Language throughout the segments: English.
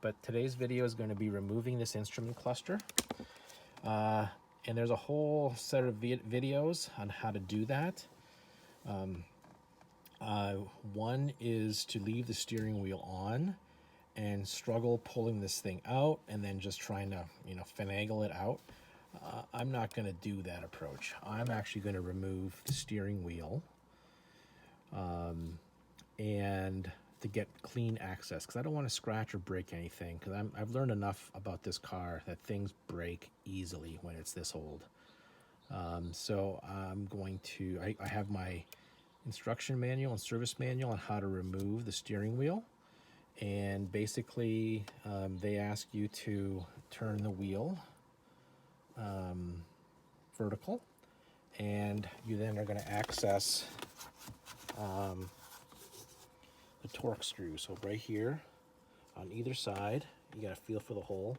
but today's video is going to be removing this instrument cluster. And there's a whole set of videos on how to do that. One is to leave the steering wheel on and struggle pulling this thing out and then just trying to, finagle it out. I'm not going to do that approach. I'm actually going to remove the steering wheel and to get clean access, because I don't want to scratch or break anything, because I've learned enough about this car that things break easily when it's this old. So I'm going to, I have my instruction manual and service manual on how to remove the steering wheel. And basically they ask you to turn the wheel vertical, and you then are going to access the torque screw. So right here on either side, you got to feel for the hole.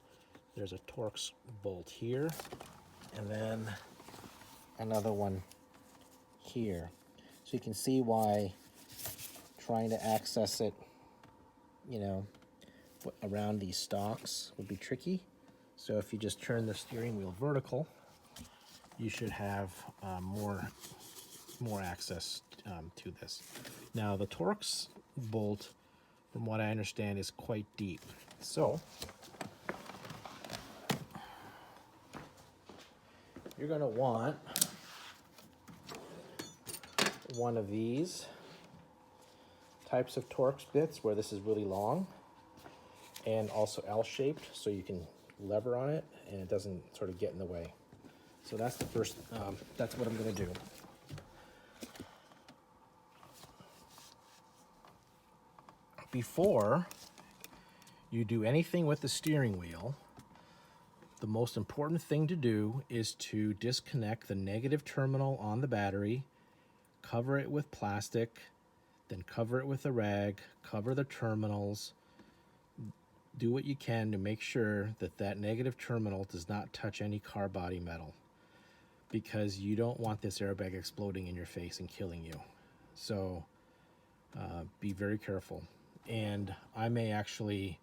There's a torque bolt here, and then another one here. So you can see why trying to access it, around these stalks would be tricky. So if you just turn the steering wheel vertical, you should have more access to this. Now the Torx bolt, from what I understand, is quite deep. So you're going to want one of these types of Torx bits where this is really long and also L-shaped, so you can lever on it and it doesn't sort of get in the way. So that's the first, that's what I'm going to do. Before you do anything with the steering wheel, the most important thing to do is to disconnect the negative terminal on the battery, cover it with plastic, then cover it with a rag, cover the terminals. Do what you can to make sure that that negative terminal does not touch any car body metal, because you don't want this airbag exploding in your face and killing you. So be very careful. And I may actually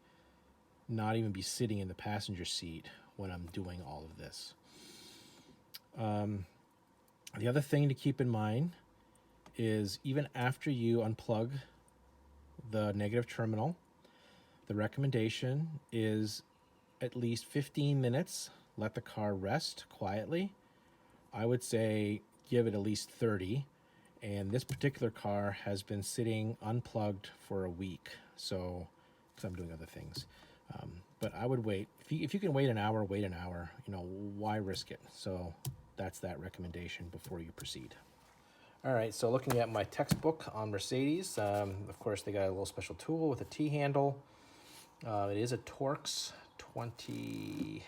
not even be sitting in the passenger seat when I'm doing all of this. The other thing to keep in mind is, even after you unplug the negative terminal, the recommendation is at least 15 minutes, let the car rest quietly. I would say give it at least 30. And this particular car has been sitting unplugged for a week, so, because I'm doing other things. But I would wait. If you can wait an hour, wait an hour. Why risk it? So that's that recommendation before you proceed. All right, so looking at my textbook on Mercedes, of course they got a little special tool with a T-handle. It is a Torx 27,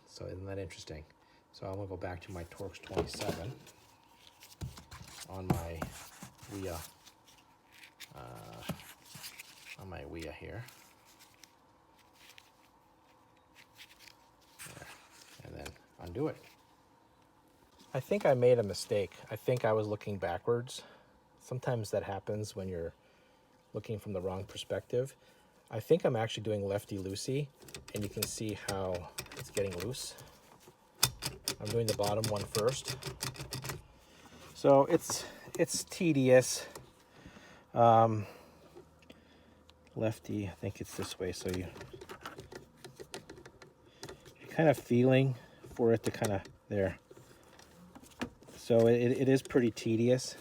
so isn't that interesting? So I'm gonna go back to my Torx 27 on my WIA, here. There. And then undo it. I think I made a mistake. I think I was looking backwards. Sometimes that happens when you're looking from the wrong perspective. I think I'm actually doing lefty-loosey, and you can see how it's getting loose. I'm doing the bottom one first. So it's tedious. Lefty, I think it's this way, so you're kind of feeling for it to kind of, there. So it is pretty tedious.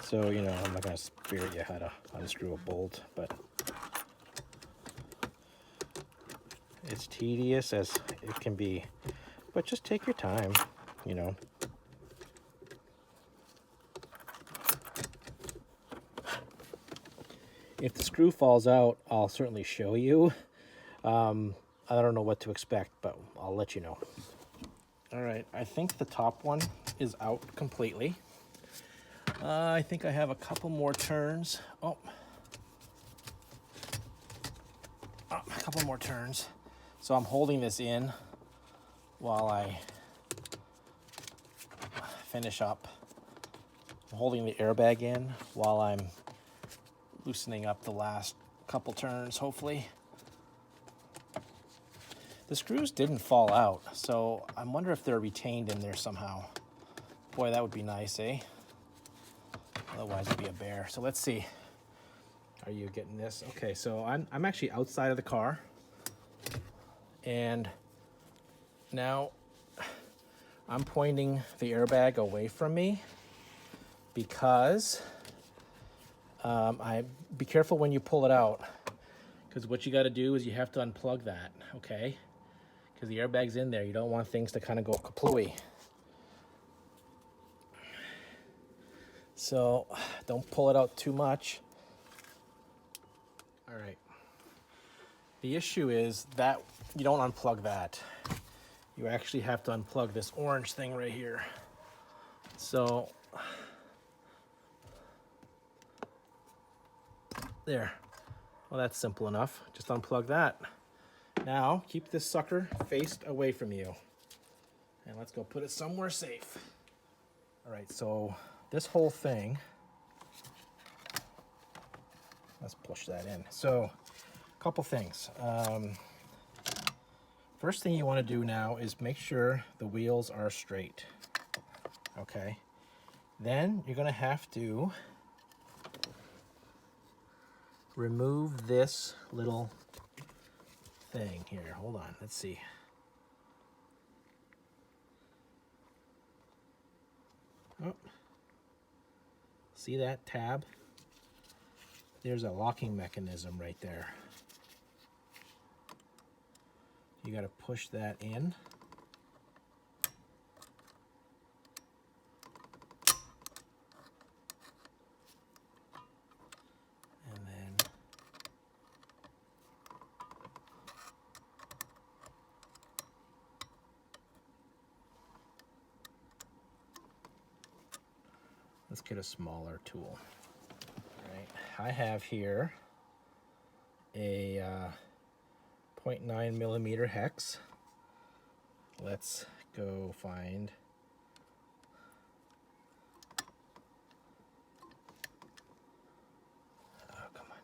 So, I'm not going to spirit you how to unscrew a bolt, but it's tedious as it can be. But just take your time, If the screw falls out, I'll certainly show you. I don't know what to expect, but I'll let you know. All right, I think the top one is out completely. I think I have a couple more turns. A couple more turns. So I'm holding this in while I finish up. I'm holding the airbag in while I'm loosening up the last couple turns, hopefully. The screws didn't fall out, so I wonder if they're retained in there somehow. Boy, that would be nice, eh? Otherwise it'd be a bear. So let's see. Are you getting this? Okay, so I'm actually outside of the car. And now I'm pointing the airbag away from me because be careful when you pull it out, because what you got to do is you have to unplug that, okay? Because the airbag's in there. You don't want things to kind of go kaplooey. So don't pull it out too much. All right. The issue is that you don't unplug that. You actually have to unplug this orange thing right here. So there. Well, that's simple enough. Just unplug that. Now keep this sucker faced away from you. And let's go put it somewhere safe. All right, so this whole thing, let's push that in. So a couple things. First thing you want to do now is make sure the wheels are straight. Okay. Then you're going to have to remove this little thing here. Hold on, let's see. Oh. See that tab? There's a locking mechanism right there. You got to push that in. And then let's get a smaller tool. All right, I have here a 0.9 millimeter hex. Let's go find come on.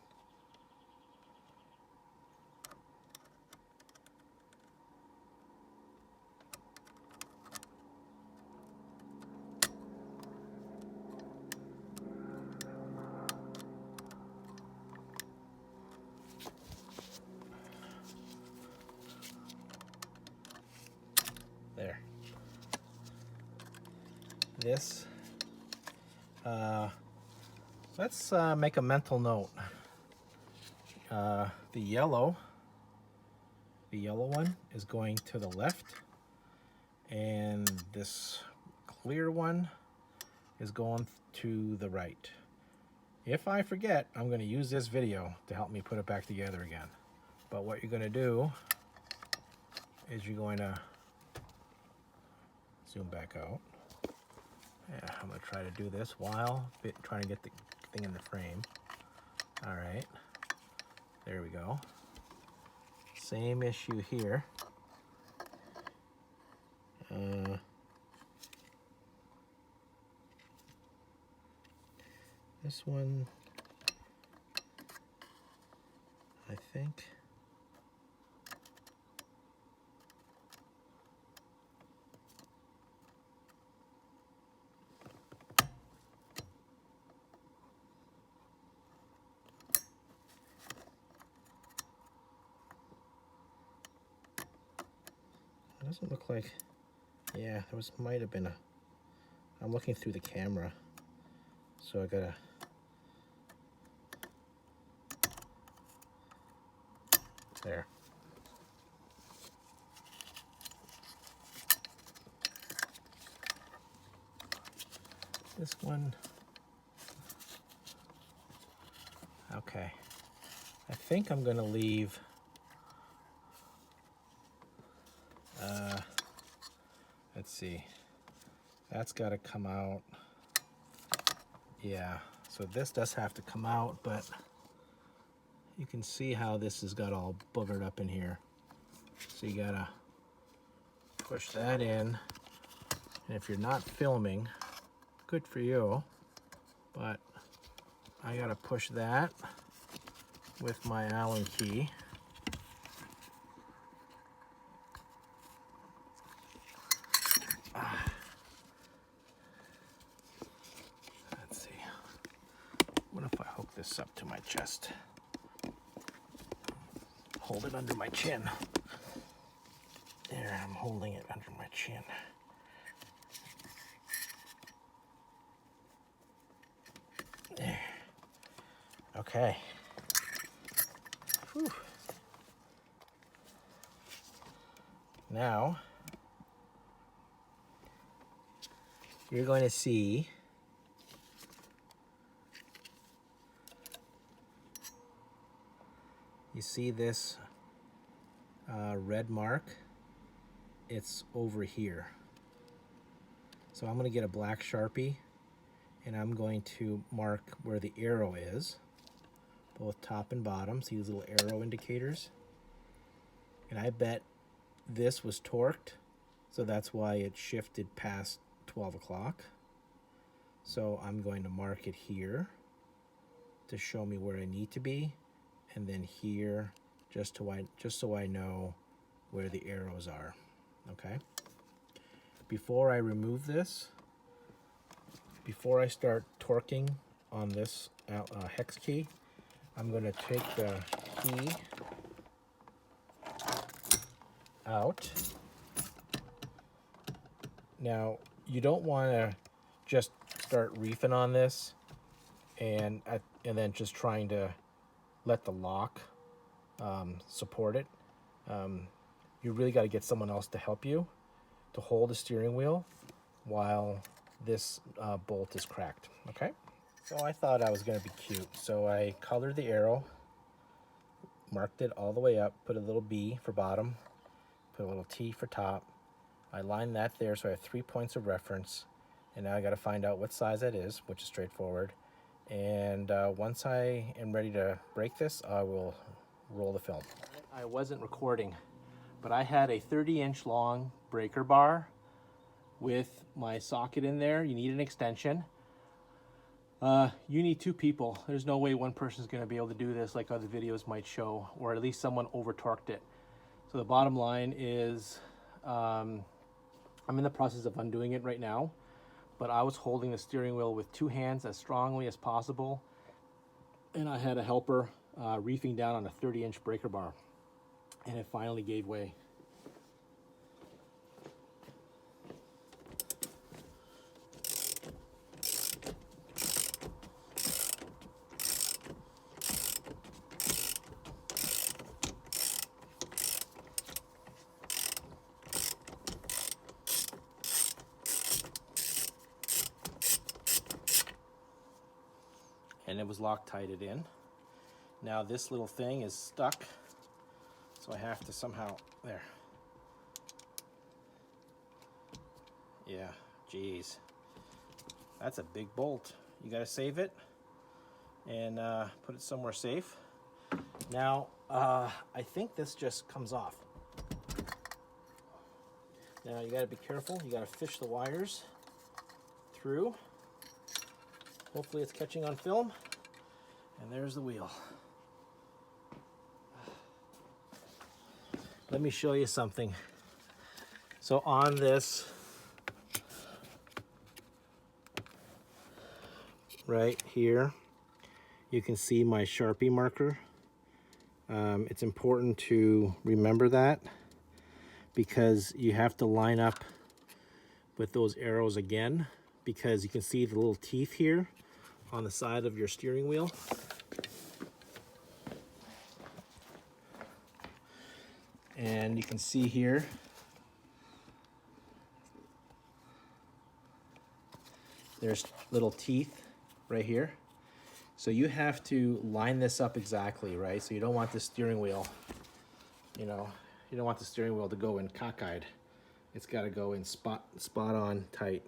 There. This. Let's make a mental note. The yellow one is going to the left, and this clear one is going to the right. If I forget, I'm going to use this video to help me put it back together again. But what you're going to do is you're going to zoom back out. Yeah, I'm going to try to do this while trying to get the thing in the frame. All right, there we go. Same issue here. This one, I think. It doesn't look like, yeah, there might have been a, I'm looking through the camera, so I gotta, there. This one, okay. I think I'm gonna leave, let's see, that's gotta come out. Yeah, so this does have to come out, but you can see how this has got all boogered up in here. So you gotta push that in. And if you're not filming, good for you, but I gotta push that with my Allen key. Let's see. What if I hook this up to my chest? Hold it under my chin. There, I'm holding it under my chin. There. Okay. Whew. Now, you're going to see this red mark? It's over here. So I'm going to get a black Sharpie and I'm going to mark where the arrow is, both top and bottom. See these little arrow indicators? And I bet this was torqued, so that's why it shifted past 12 o'clock. So I'm going to mark it here to show me where I need to be, and then here just so I know where the arrows are. Okay? Before I remove this, before I start torquing on this hex key, I'm going to take the key out. Now, you don't want to just start reefing on this and then just trying to let the lock support it. You really got to get someone else to help you to hold the steering wheel while this bolt is cracked. Okay? So I thought I was going to be cute. So I colored the arrow, marked it all the way up, put a little B for bottom, put a little T for top. I lined that there so I have 3 points of reference. And now I got to find out what size that is, which is straightforward. And once I am ready to break this, I will roll the film. I wasn't recording, but I had a 30-inch long breaker bar with my socket in there. You need an extension. You need 2 people. There's no way one person's going to be able to do this like other videos might show, or at least someone over-torqued it. So the bottom line is I'm in the process of undoing it right now, but I was holding the steering wheel with 2 hands as strongly as possible, and I had a helper reefing down on a 30-inch breaker bar, and it finally gave way. And it was Loctited in. Now this little thing is stuck, so I have to somehow, there. Yeah, geez. That's a big bolt. You gotta save it and put it somewhere safe. Now, I think this just comes off. Now you gotta be careful. You gotta fish the wires through. Hopefully it's catching on film. And there's the wheel. Let me show you something. So on this, right here, you can see my Sharpie marker. It's important to remember that because you have to line up with those arrows again, because you can see the little teeth here on the side of your steering wheel. And you can see here, there's little teeth right here. So you have to line this up exactly, right? So you don't want the steering wheel, you don't want the steering wheel to go in cockeyed. It's got to go in spot on tight.